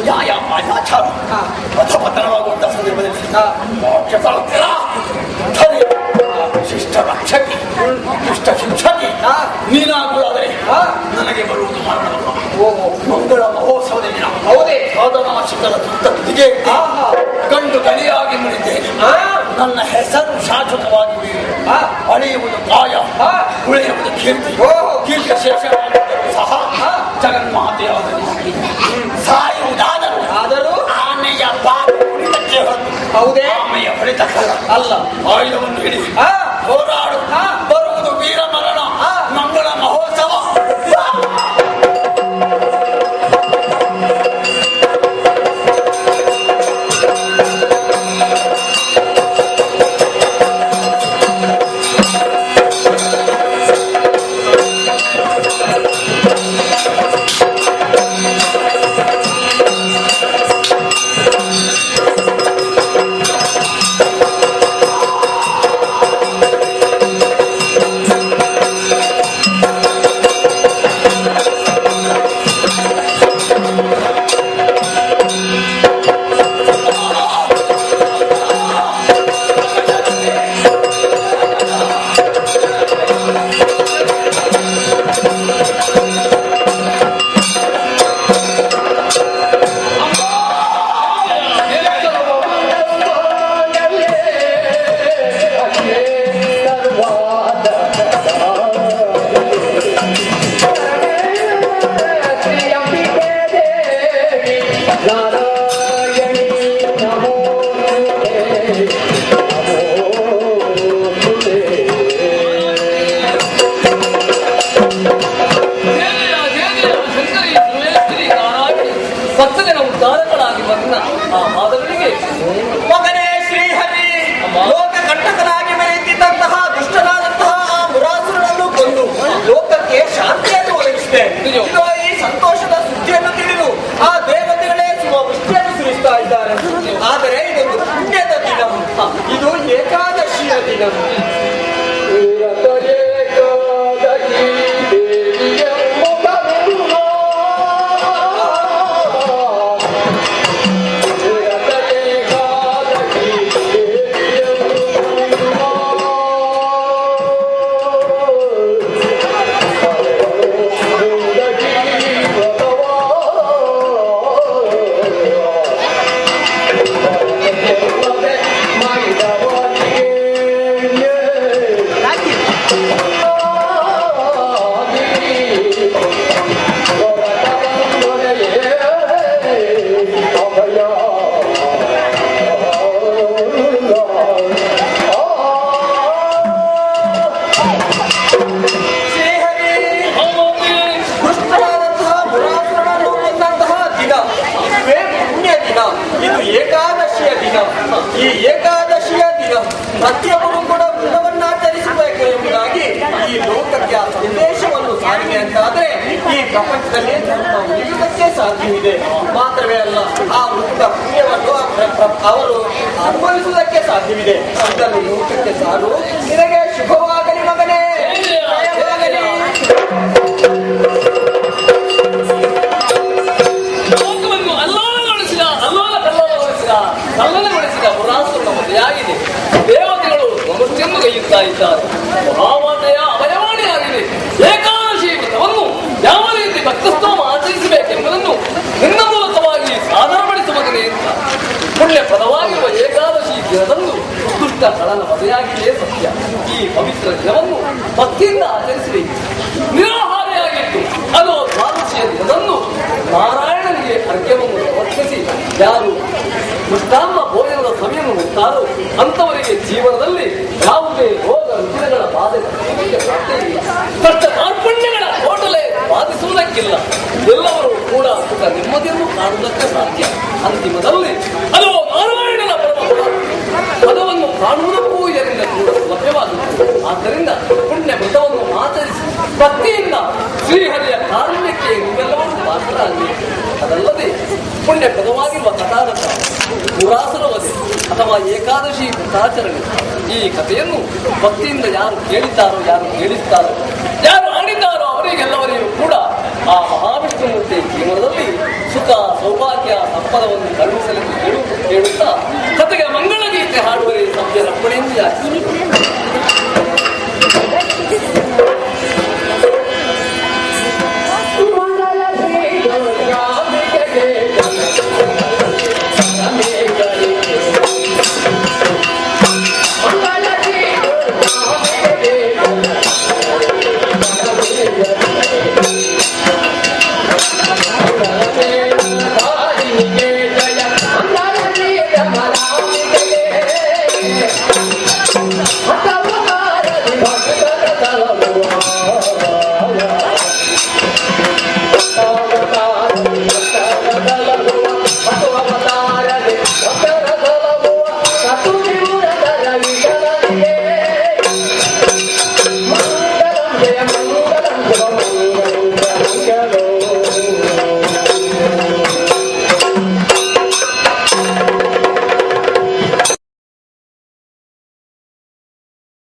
ನ್ಯಾಯ ಅನಾಚಾರ ಪಥಪತನವಾಗುವಂತಹ ಸಂದರ್ಭದಲ್ಲಿ ಮೋಕ್ಷ ಪ್ರಾಪ್ತಿರ ಶಿಷ್ಟ ರಕ್ಷಕಿ ಶಿಷ್ಟ ಶಿಕ್ಷಕಿ ನೀನಾಗುವುದಾದರೆ ನನಗೆ ಬರುವುದು ಮರಣವಲ್ಲ. ಮಂಗಳ ಮಹೋತ್ಸವದ ದಿನ ಹೌದೇ ಸಾಧನಾಶಿಕರ ತುದಿಗೆ ಗಂಡು ಗಲಿಯಾಗಿ ಮುಡಿದ್ದೇನೆ. ನನ್ನ ಹೆಸರು ಶಾಶ್ವತವಾಗಿ ಅಳೆಯುವುದು ಕಾಯ, ಉಳಿಯುವುದು ಕೀರ್ತಿ. ಕೀರ್ತಿ ಶೇಷವಾಗಿದ್ದರೂ ಸಹ ಜಗನ್ಮಾತೆಯಾದ ಸಾಯುವುದಾದರೂ ಆನೆಯ ಪಾದಕ್ಕೆ ಹೌದೇ ಆಮೆಯ ಹೊಡೆತಕ್ಕಲ್ಲ ಅಲ್ಲ. ಆಯುಧವನ್ನು ಹಿಡಿ ಹೋರಾಡು. ಬರುವುದು ವೀರ ಮರಣ ಮಂಗಳ ಮಹೋತ್ಸವ. ಪ್ರತಿಯೊಬ್ಬರು ಕೂಡ ವೃತವನ್ನಾಚರಿಸಬೇಕು ಎಂಬುದಾಗಿ ಈ ಲೋಕಕ್ಕೆ ಆ ಸಂದೇಶವನ್ನು ಸಾರಿಗೆ ಅಂತಾದ್ರೆ ಈ ಪ್ರಪಂಚದಲ್ಲಿ ಧರ್ಮ ಉಳಿಯುವುದಕ್ಕೆ ಸಾಧ್ಯವಿದೆ. ಮಾತ್ರವೇ ಅಲ್ಲ, ಆ ವೃತ್ತ ಪುಣ್ಯವನ್ನು ಅವರು ಅನುಭವಿಸುವುದಕ್ಕೆ ಸಾಧ್ಯವಿದೆ. ಇದನ್ನು ಲೋಕಕ್ಕೆ ಸಾರು. ನಿನಗೆ ಶುಭವಾಗಲಿ ಮಗನೇ, ಜಯವಾಗಲಿ. ಕಲ್ಲನೆಗೊಳಿಸಿದ ಪುರಾಸುರನ ಮದುವೆಯಾಗಿದೆ. ದೇವತೆಗಳು ನಮಸ್ತೆಯನ್ನು ಕೈಯುತ್ತಾ ಇದ್ದಾರೆ. ಮಹಾಮಾತೆಯ ಅಭಯವಾಣಿಯಾಗಿದೆ. ಏಕಾದಶಿ ವ್ರತವನ್ನು ಯಾವ ರೀತಿ ಭಕ್ತಸ್ತೋಮ ಆಚರಿಸಬೇಕೆಂಬುದನ್ನು ನಿನ್ನ ಮೂಲಕವಾಗಿ ಸಾಧನಪಡಿಸುವುದನೆ ಅಂತ ಪುಣ್ಯ ಪದವಾಗಿರುವ ಏಕಾದಶಿ ದಿನದಂದು ದುಷ್ಟ ಕಳನ ಮದುವೆಯಾಗಿಯೇ ಸತ್ಯ. ಈ ಪವಿತ್ರ ದಿನವನ್ನು ಭಕ್ತಿಯಿಂದ ಆಚರಿಸಬೇಕು. ನಿರಾಹಾರಿಯಾಗಿತ್ತು ಅದು ದ್ವಾದಶಿಯ ದಿನದಂದು ನಾರಾಯಣನಿಗೆ ಅರ್ಘ್ಯವನ್ನು ಸಮರ್ಪಿಸಿ ಯಾರು ಮಿಷ್ಟಾನ್ನ ಭೋಜನದ ಸಮಯವನ್ನು ಹೊತ್ತಾರೋ ಅಂತವರಿಗೆ ಜೀವನದಲ್ಲಿ ಯಾವುದೇ ರೋಗ ರುಜಿನಗಳ ಬಾಧೆ ಕಷ್ಟ ಕಾರ್ಪಣ್ಯಗಳ ಹೋಟಲೆ ಬಾಧಿಸುವುದಕ್ಕಿಲ್ಲ. ಎಲ್ಲರೂ ಕೂಡ ಸುಖ ನೆಮ್ಮದಿಯನ್ನು ಕಾಣುವುದಕ್ಕೆ ಸಾಧ್ಯ. ಅಂತಿಮದಲ್ಲಿ ಅದು ನಾರಾಯಣನ ಪದವನ್ನು ಕಾಣುವುದಕ್ಕೂ ಇದರಿಂದ ಕೂಡ ಲಭ್ಯವಾಗುತ್ತದೆ. ಆದ್ದರಿಂದ ಪುಣ್ಯ ವ್ರತವನ್ನು ಆಚರಿಸಿ ಭಕ್ತಿಯಿಂದ ಶ್ರೀಹರಿಯ ಕಾರುಣ್ಯಕ್ಕೆ ನೀವೆಲ್ಲವೂ ಪಾತ್ರರಾಗಬೇಕು. ಅದಲ್ಲದೆ ಪುಣ್ಯ ಪದವಾಗಿರುವ ಕಥಾನಕ ಪುರಾಸುರ ವಧೆ ಅಥವಾ ಏಕಾದಶಿ ವ್ರತಾಚರಣೆ, ಈ ಕಥೆಯನ್ನು ಭಕ್ತಿಯಿಂದ ಯಾರು ಕೇಳಿದ್ದಾರೋ, ಯಾರು ಕೇಳಿದ್ದಾರೋ, ಯಾರು ಆಡಿದ್ದಾರೋ ಅವರಿಗೆಲ್ಲವರಿಗೂ ಕೂಡ ಆ ಮಹಾವಿಷ್ಣುಮೂರ್ತಿ ಜೀವನದಲ್ಲಿ ಸುಖ ಸೌಭಾಗ್ಯ ಸಂಪದವನ್ನು ಕರುಣಿಸಲೆಂದು ಕೇಳುತ್ತಾ ಕತೆಗೆ ಮಂಗಳ ಗೀತೆ ಹಾಡುವರೆ ಸಭ್ಯ ರಪ್ಪಣೆಯಿಂದ